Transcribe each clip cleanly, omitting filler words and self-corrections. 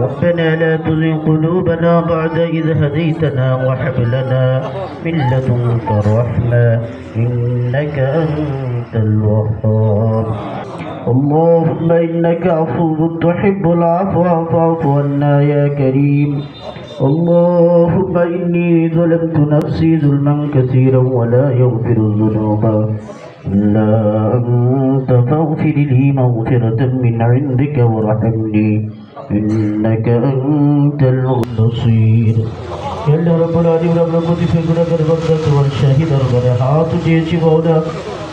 ربنا لا تزغ قلوبنا بعد إذ هديتنا وهب لنا من لدنك رحمة إنك أنت الوهاب. اللهم إنك عفو تحب العفو فاعف عنا يا كريم. اللهم إني ظلمت نفسي ظلما كثيرا ولا يغفر الذنوب إلا أنت فاغفر لي مغفرة من عندك وارحمني إنك أنت النصير. আল্লাহ রাব্বুল আলামিন আমরা প্রতিদিন গুনাহগার বান্দা তোমার শাহী দরবারে হাত উঠিয়েছি মাওলা।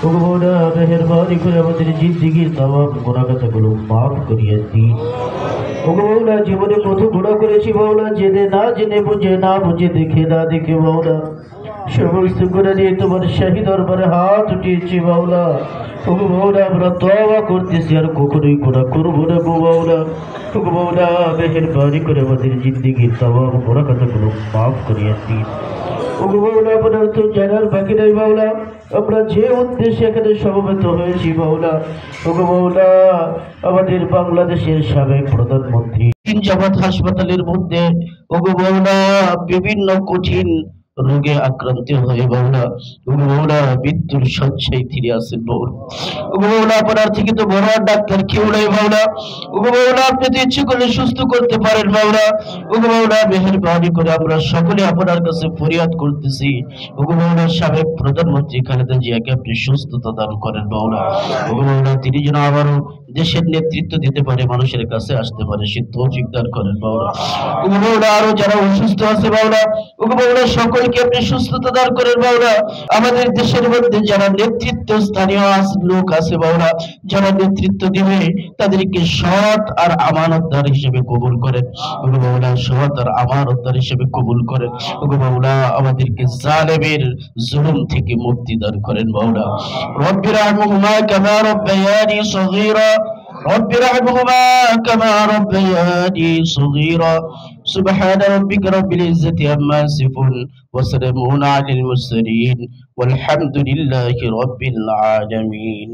ও মাওলা মেহেরবানি করে আমাদের জিন্দেগির तमाम গুনাহগুলো maaf করিয়ে দিন। ও মাওলা জীবনে কত গুনাহ করেছি মাওলা, জেনে না জেনে বুঝে না বুঝে দেখে না দেখে মাওলা, সমস্ত গুনাহ নিয়ে তোমার শাহী দরবারে হাত উঠিয়েছি মাওলা। ও মাওলা আমরা তওবা করতেছি আর কখনোই গুনাহ করব না গো মাওলা। ও মাওলা মেহেরবানি করে আমাদের জিন্দেগির तमाम গুনাহগুলো maaf করিয়ে দিন। ও মাওলা আপনার তো জানার বাকি নাই মাওলা, আমরা যে উদ্দেশ্যে এখানে সমবেত হয়েছি মাওলা, ও মাওলা আমাদের বাংলাদেশের সাবেক প্রধানমন্ত্রী জামাত হাসপাতালের মধ্যে ও মাওলা বিভিন্ন কঠিন রোগে আক্রান্ত হয়ে মাওলা, ও মাওলা মৃত্যুর শয্যায় তিনি আছেন মাওলা। ও মাওলা আপনার থেকে তো বড় ডাক্তার কেউ নাই মাওলা। ও মাওলা আপনি তো ইচ্ছে করলে সুস্থ করতে পারেন মাওলা। ও মাওলা মেহেরবানি করে আমরা সকলে আপনার কাছে ফরিয়াদ করতেছি, ও মাওলা সাবেক প্রধানমন্ত্রী খালেদা জিয়াকে আপনি সুস্থতা দান করেন মাওলা। ও মাওলা তিনি যেন আবারও দেশের নেতৃত্ব দিতে পারে, মানুষের কাছে আসতে পারে, সে তৌফিক দান করেন মাওলা। ও মাওলা আরো যারা অসুস্থ আছে মাওলা, ও মাওলা সকলকে আপনি সুস্থতা দান করেন মাওলা। আমাদের দেশের মধ্যে যারা নেতৃত্ব স্থানীয় লোক আছে মাওলা, যারা নেতৃত্ব দিবে তাদেরকে সৎ আর আমানতদার হিসেবে কবুল করেন ও মাওলা, সৎ আর আমানতদার হিসেবে কবুল করেন ও মাওলা। আমাদেরকে জালেমের জুলুম থেকে মুক্তি দান করেন মাওলা। রব্বির রহমহুমা কামা রব্বায়ানি সগীরা, রব্বির রহমহুমা কামা রব্বায়ানি সগীরা। سبحان ربك رب العزة عما يصفون وسلام على المرسلين والحمد لله رب العالمين.